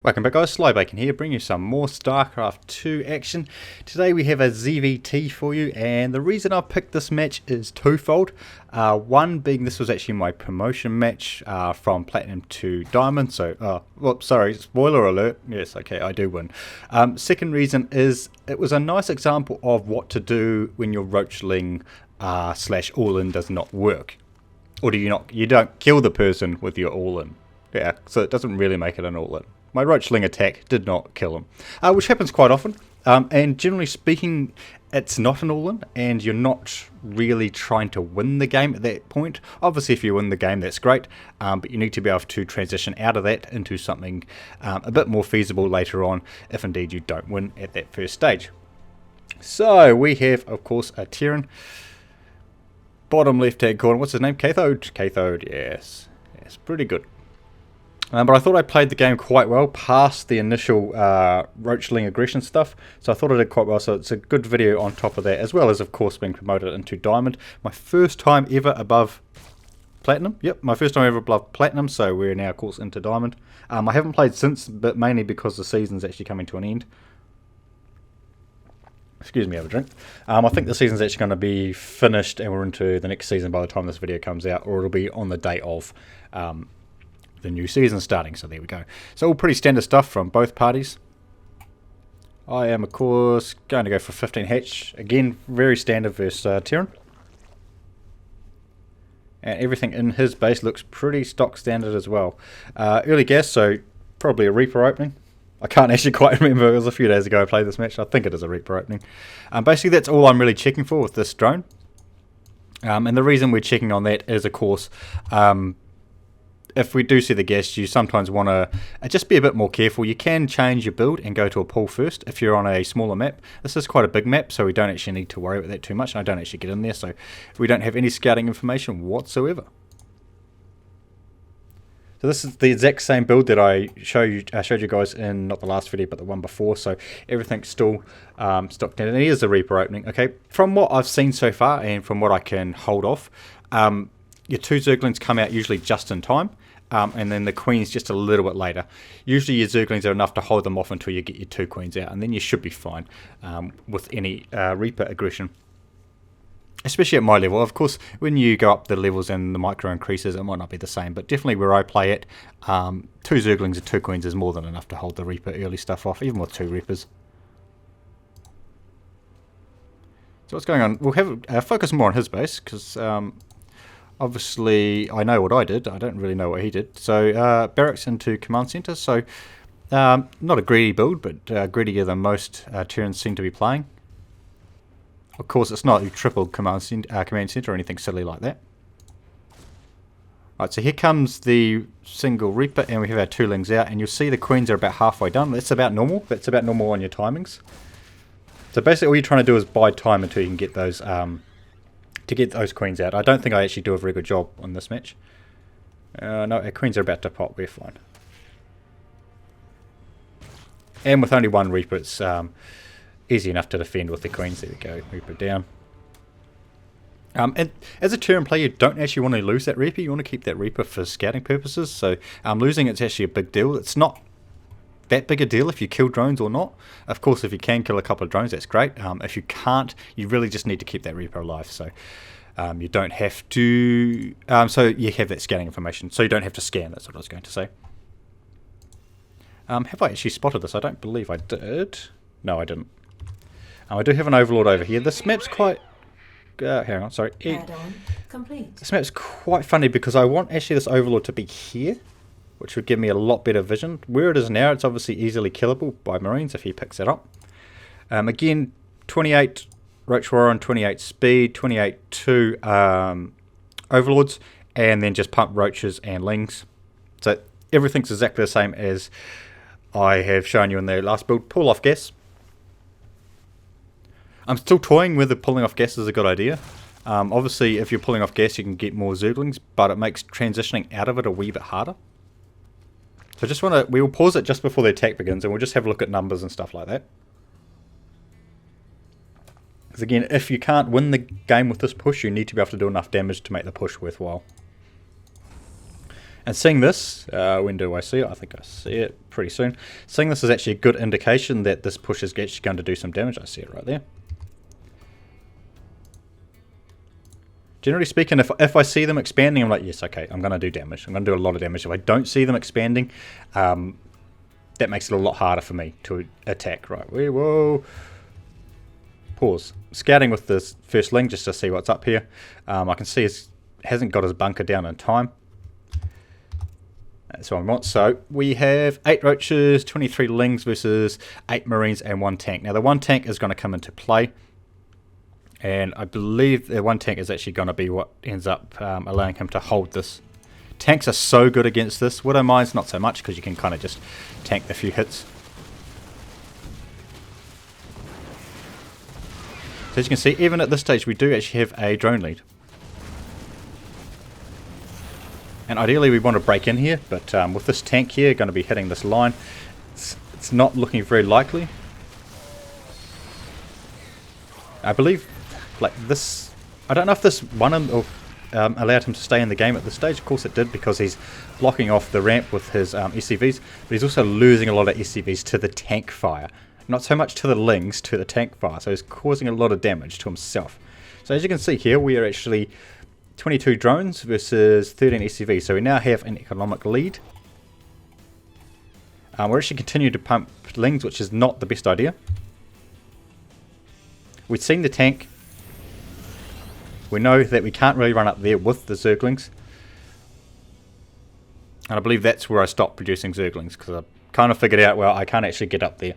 Welcome back guys, Slybacon here, bringing you some more StarCraft 2 action. Today we have a ZvT for you, and the reason I picked this match is twofold. One being this was actually my promotion match from Platinum to Diamond, so, whoops, sorry, spoiler alert, yes, okay, I do win. Second reason is it was a nice example of what to do when your roachling slash all-in does not work. Or you don't kill the person with your all-in. Yeah, so it doesn't really make it an all-in. My roachling attack did not kill him, which happens quite often, and generally speaking it's not an all-in, and you're not really trying to win the game at that point. Obviously if you win the game that's great, but you need to be able to transition out of that into something a bit more feasible later on if indeed you don't win at that first stage. So we have of course a Terran, bottom left hand corner, what's his name, Kathode? Kathode, yes, pretty good. But I thought I played the game quite well past the initial roachling aggression stuff, so I thought I did quite well, so it's a good video on top of that, as well as of course being promoted into Diamond. My first time ever above Platinum, yep, my first time ever above Platinum, so we're now of course into Diamond. I haven't played since, but mainly because the season's actually coming to an end. Excuse me, have a drink. I think the season's actually going to be finished and we're into the next season by the time this video comes out, or it'll be on the day of the new season starting, so there we go. So all pretty standard stuff from both parties. I am of course going to go for 15 hatch, again very standard versus Terran. And everything in his base looks pretty stock standard as well. Early gas, so probably a Reaper opening. I can't actually quite remember, it was a few days ago I played this match. I think it is a Reaper opening. Basically that's all I'm really checking for with this drone. And the reason we're checking on that is of course if we do see the gas, you sometimes want to just be a bit more careful. You can change your build and go to a pull first if you're on a smaller map. This is quite a big map, so we don't actually need to worry about that too much, and I don't actually get in there, so we don't have any scouting information whatsoever. So this is the exact same build that I showed you guys in, not the last video, but the one before, so everything's still stocked in. And here's the Reaper opening. Okay, from what I've seen so far, and from what I can hold off, your two Zerglings come out usually just in time, and then the Queens just a little bit later. Usually your Zerglings are enough to hold them off until you get your two Queens out, and then you should be fine with any Reaper aggression. Especially at my level. Of course, when you go up the levels and the micro increases, it might not be the same, but definitely where I play it, two Zerglings and two Queens is more than enough to hold the Reaper early stuff off, even with two Reapers. So what's going on? We'll have focus more on his base, because obviously I know what I did, I don't really know what he did. So barracks into command center, so not a greedy build, but greedier than most Terrans seem to be playing. Of course it's not a triple command center or anything silly like that. Right, so here comes the single Reaper, and we have our two Lings out, and you'll see the Queens are about halfway done. That's about normal, on your timings. So basically all you're trying to do is buy time until you can get those Queens out. I don't think I actually do a very good job on this match. No, our Queens are about to pop, we're fine. And with only one Reaper, it's easy enough to defend with the Queens. There we go, Reaper down. And as a Terran player, you don't actually want to lose that Reaper. You want to keep that Reaper for scouting purposes. So losing it's actually a big deal. It's not that big a deal if you kill drones or not. Of course, if you can kill a couple of drones, that's great. If you can't, you really just need to keep that Reaper alive. So you don't have to. So you have that scanning information. So you don't have to scan. That's what I was going to say. Have I actually spotted this? I don't believe I did. No, I didn't. I do have an Overlord over here. This map's quite. Hang on, sorry. Add-on complete. This map's quite funny because I want actually this Overlord to be here, which would give me a lot better vision. Where it is now, it's obviously easily killable by Marines if he picks it up. Again, 28 Roach Warren, 28 speed, 28 two Overlords, and then just pump Roaches and Lings. So everything's exactly the same as I have shown you in the last build. Pull off gas. I'm still toying whether pulling off gas is a good idea. Obviously, if you're pulling off gas, you can get more Zerglings, but it makes transitioning out of it a wee bit harder. So we will pause it just before the attack begins, and we'll just have a look at numbers and stuff like that. Because again, if you can't win the game with this push, you need to be able to do enough damage to make the push worthwhile. And seeing this, when do I see it? I think I see it pretty soon. Seeing this is actually a good indication that this push is actually going to do some damage. I see it right there. Generally speaking, if I see them expanding, I'm like, yes, okay, I'm going to do damage. I'm going to do a lot of damage. If I don't see them expanding, that makes it a lot harder for me to attack. Right, whoa. Pause. Scouting with this first ling just to see what's up here. I can see he hasn't got his bunker down in time. That's what I want. So we have 8 roaches, 23 lings versus 8 marines and 1 tank. Now the 1 tank is going to come into play. And I believe the 1 tank is actually going to be what ends up allowing him to hold this. Tanks are so good against this. Widow Mines not so much because you can kind of just tank the few hits. So as you can see, even at this stage we do actually have a drone lead. And ideally we want to break in here, but with this tank here going to be hitting this line, it's not looking very likely. I believe like this, I don't know if this won him or allowed him to stay in the game at this stage. Of course it did, because he's blocking off the ramp with his SCVs, but he's also losing a lot of SCVs to the tank fire. Not so much to the lings, to the tank fire, so he's causing a lot of damage to himself. So as you can see here, we are actually 22 drones versus 13 SCVs, so we now have an economic lead. We're actually continuing to pump lings, which is not the best idea. We've seen the tank. We know that we can't really run up there with the Zerglings. And I believe that's where I stopped producing Zerglings, because I kind of figured out, well, I can't actually get up there.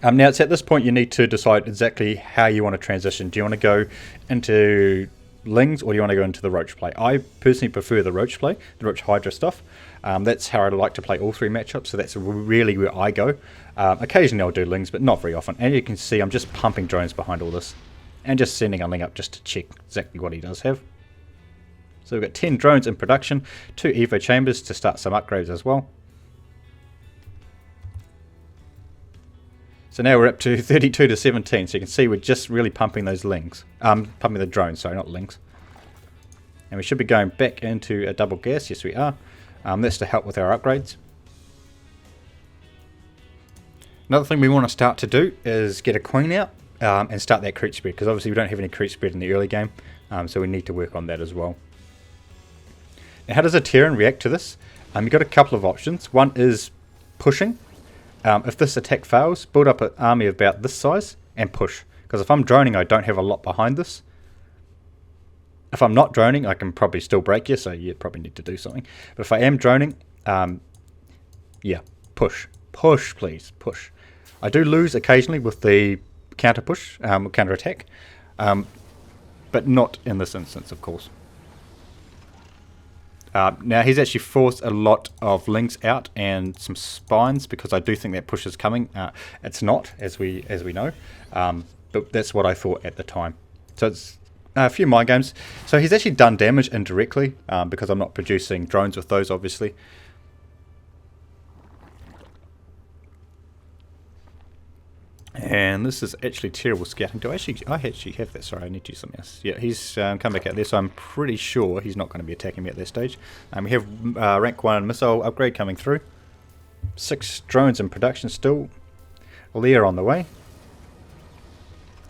Now it's at this point you need to decide exactly how you want to transition. Do you want to go into lings, or do you want to go into the roach play? I personally prefer the roach play, the roach hydra stuff. That's how I like to play all 3 matchups, so that's really where I go. Occasionally I'll do lings, but not very often. And you can see I'm just pumping drones behind all this, and just sending a ling up just to check exactly what he does have. So we've got 10 drones in production, 2 Evo chambers to start some upgrades as well. So now we're up to 32 to 17, so you can see we're just really pumping those lings. Pumping the drones, sorry, not lings. And we should be going back into a double gas, yes we are. That's to help with our upgrades. Another thing we want to start to do is get a queen out and start that creep spread, because obviously we don't have any creep spread in the early game, so we need to work on that as well. Now how does a Terran react to this? You've got a couple of options. One is pushing. If this attack fails, build up an army of about this size and push. Because if I'm droning, I don't have a lot behind this. If I'm not droning, I can probably still break you, so you probably need to do something. But if I am droning, yeah, push. Push, please, push. I do lose occasionally with the counter push, counter attack, but not in this instance, of course. Now he's actually forced a lot of lings out and some spines, because I do think that push is coming. It's not, as we know, but that's what I thought at the time. So it's a few mind games. So he's actually done damage indirectly, because I'm not producing drones with those, obviously. And this is actually terrible scouting. I actually have that. Sorry, I need to use something else. Yeah, he's come back out there, so I'm pretty sure he's not going to be attacking me at this stage. We have rank 1 missile upgrade coming through. 6 drones in production still. Lear on the way.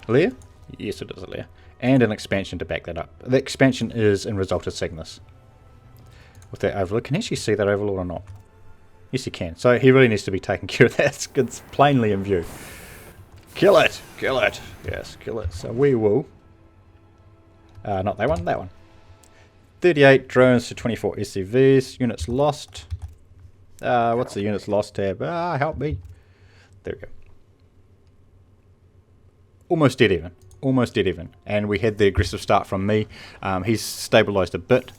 Lear? Yes, it is a Lear. And an expansion to back that up. The expansion is in result of Cygnus. With that overlord. Can you actually see that overlord or not? Yes, you can. So he really needs to be taking care of that. It's plainly in view. Kill it! Kill it! Yes, kill it. So we will... not that one, that one. 38 drones to 24 SCVs. Units lost. What's the units lost tab? Help me. There we go. Almost dead even. Almost dead even. And we had the aggressive start from me. He's stabilised a bit.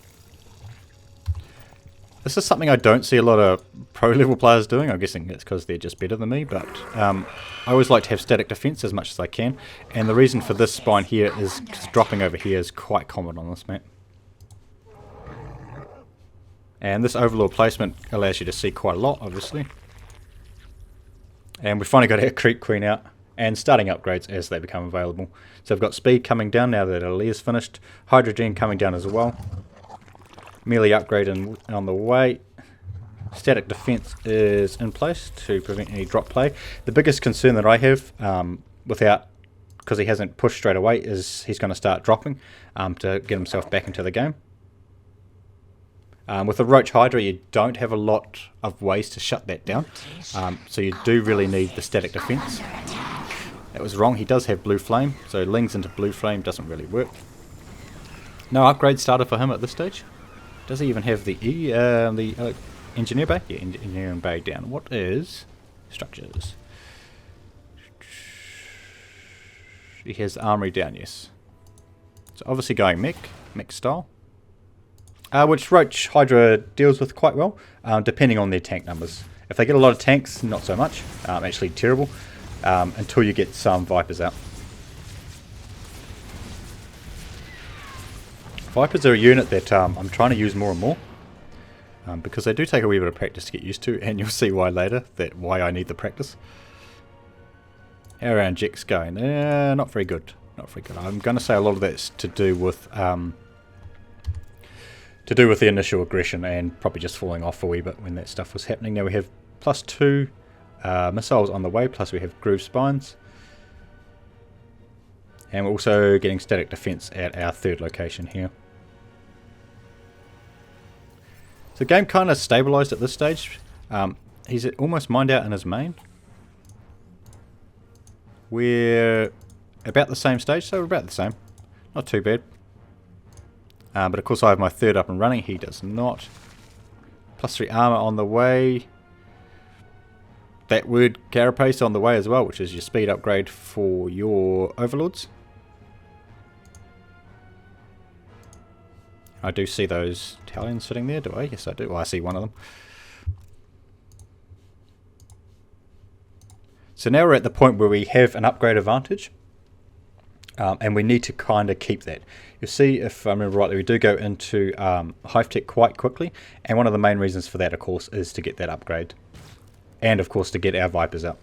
This is something I don't see a lot of pro-level players doing. I'm guessing it's because they're just better than me, but I always like to have static defense as much as I can. And the reason for this spine here is dropping over here is quite common on this map. And this overlord placement allows you to see quite a lot, obviously. And we finally got our creep queen out and starting upgrades as they become available. So I've got speed coming down now that Ali is finished. Hydrogen coming down as well. Melee upgrade on the way. Static defense is in place to prevent any drop play. The biggest concern that I have, because he hasn't pushed straight away, is he's going to start dropping to get himself back into the game. With the Roach Hydra, you don't have a lot of ways to shut that down, so you do really need the static defense. That was wrong. He does have Blue Flame, so Lings into Blue Flame doesn't really work. No upgrade started for him at this stage. Does he even have the Engineer Bay? Yeah, Engineering Bay down. What is structures? He has Armory down, yes. So obviously going mech style. Which Roach Hydra deals with quite well, depending on their tank numbers. If they get a lot of tanks, not so much. Actually terrible, until you get some Vipers out. Vipers are a unit that I'm trying to use more and more. Because they do take a wee bit of practice to get used to, and you'll see why later, why I need the practice. How are our injects going? Not very good. Not very good. I'm going to say a lot of that's to do with the initial aggression and probably just falling off a wee bit when that stuff was happening. Now we have +2 missiles on the way, plus we have groove spines. And we're also getting static defense at our third location here. So the game kind of stabilised at this stage. He's almost mined out in his main. We're about the same stage, so we're about the same. Not too bad. But of course I have my third up and running. He does not. +3 armour on the way. That word carapace on the way as well, which is your speed upgrade for your overlords. I do see those Italians sitting there, do I? Yes, I do. Well, I see one of them. So now we're at the point where we have an upgrade advantage. And we need to kind of keep that. You'll see, if I remember rightly, we do go into Hive Tech quite quickly. And one of the main reasons for that, of course, is to get that upgrade. And, of course, to get our Vipers up.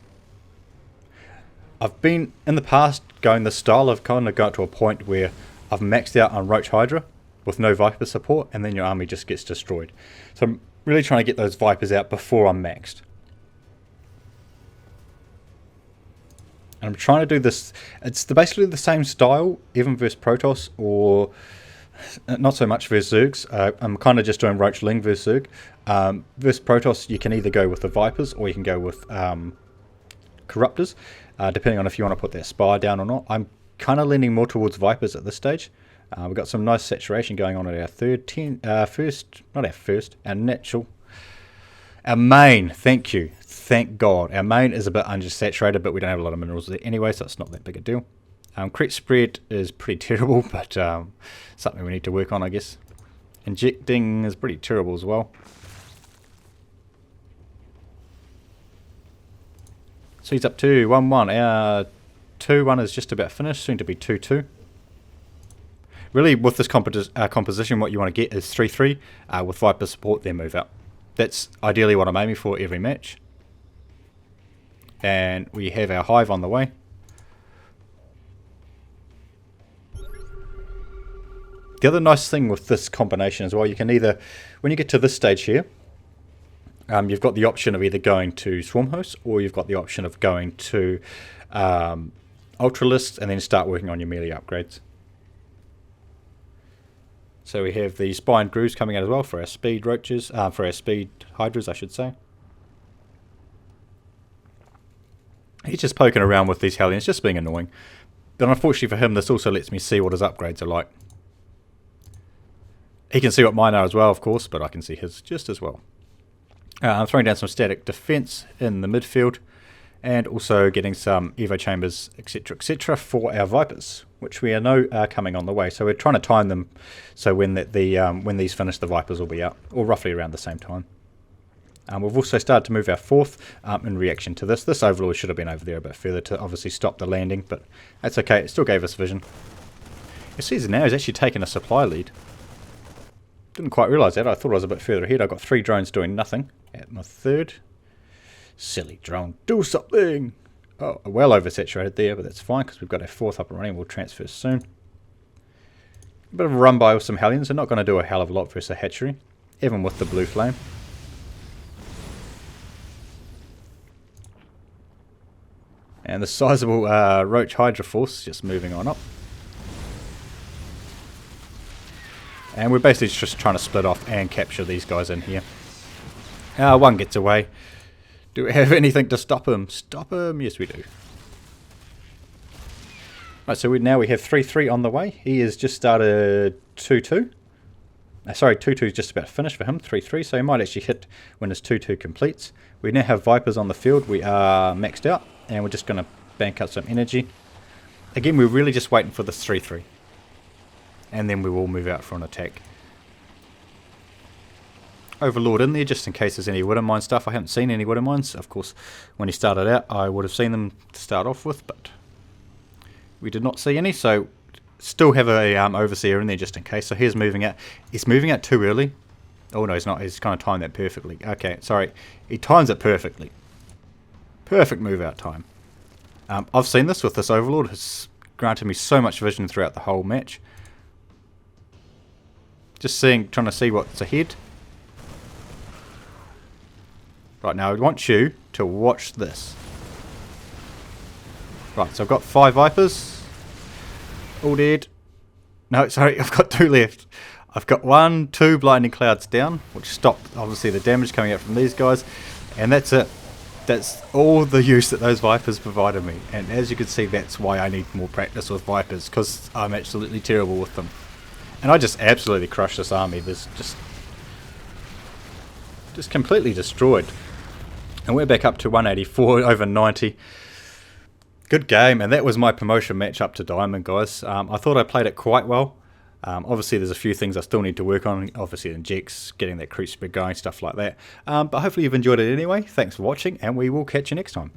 I've been, in the past, going this style. I've kind of got to a point where I've maxed out on Roach Hydra with no Viper support, and then your army just gets destroyed. So I'm really trying to get those Vipers out before I'm maxed. And I'm trying to do this, it's basically the same style, even versus Protoss, or not so much versus Zergs. I'm kind of just doing Roach Ling versus Zerg. Versus Protoss, you can either go with the Vipers, or you can go with Corruptors, depending on if you want to put that Spire down or not. I'm kind of leaning more towards Vipers at this stage. We've got some nice saturation going on at our main, thank you. Thank God. Our main is a bit undersaturated, but we don't have a lot of minerals there anyway, so it's not that big a deal. Crit spread is pretty terrible, but something we need to work on, I guess. Injecting is pretty terrible as well. So he's up to 1-1. Our 2-1 is just about finished, soon to be 2-2. Really, with this composition, what you want to get is 3-3 with Viper support, then move out. That's ideally what I'm aiming for every match. And we have our Hive on the way. The other nice thing with this combination as well, you can either, when you get to this stage here, you've got the option of either going to Swarm Hosts, or you've got the option of going to Ultralists and then start working on your melee upgrades. So we have the Spined Grooves coming out as well for our speed roaches, for our speed Hydras, I should say. He's just poking around with these Hellions, just being annoying. But unfortunately for him, this also lets me see what his upgrades are like. He can see what mine are as well, of course, but I can see his just as well. I'm throwing down some static defense in the midfield, and also getting some Evo chambers, etc., for our Vipers, which we know are coming on the way. So we're trying to time them so when these finish, the Vipers will be out, or roughly around the same time. We've also started to move our fourth in reaction to this. This Overlord should have been over there a bit further to obviously stop the landing, but that's okay. It still gave us vision. You see now he's actually taken a supply lead. Didn't quite realise that. I thought I was a bit further ahead. I've got 3 drones doing nothing at my third. Silly drone, do something! Oh, well oversaturated there, but that's fine because we've got our fourth up and running. We'll transfer soon. A bit of a run by with some Hellions. They're not going to do a hell of a lot versus a hatchery, even with the blue flame. And the sizable Roach Hydra Force just moving on up. And we're basically just trying to split off and capture these guys in here. One gets away. Do we have anything to stop him? Stop him! Yes, we do. Right, so now we have 3-3 on the way. He has just started 2-2. Sorry, 2-2 is just about finished for him, 3-3, so he might actually hit when his 2-2 completes. We now have Vipers on the field. We are maxed out, and we're just going to bank out some energy. Again, we're really just waiting for this 3-3. And then we will move out for an attack. Overlord in there, just in case there's any Widow Mine stuff. I haven't seen any Widow Mines. Of course, when he started out, I would have seen them to start off with, but we did not see any, so still have a Overseer in there just in case. So here's moving out. He's moving out too early. Oh no, he's not. He's kind of timed that perfectly. Okay, sorry. He times it perfectly. Perfect move out time. I've seen this with this Overlord. It's granted me so much vision throughout the whole match. Just trying to see what's ahead. Right, now I want you to watch this. Right, so I've got 5 Vipers. All dead. No, sorry, I've got 2 left. I've got 1, 2 Blinding Clouds down, which stopped, obviously, the damage coming out from these guys. And that's it. That's all the use that those Vipers provided me. And as you can see, that's why I need more practice with Vipers, because I'm absolutely terrible with them. And I just absolutely crushed this army. There's just completely destroyed. And we're back up to 184 over 90. Good game, and that was my promotion match up to Diamond, guys. I thought I played it quite well. Obviously, there's a few things I still need to work on. Obviously, injects, getting that creep spread going, stuff like that. But hopefully you've enjoyed it anyway. Thanks for watching, and we will catch you next time.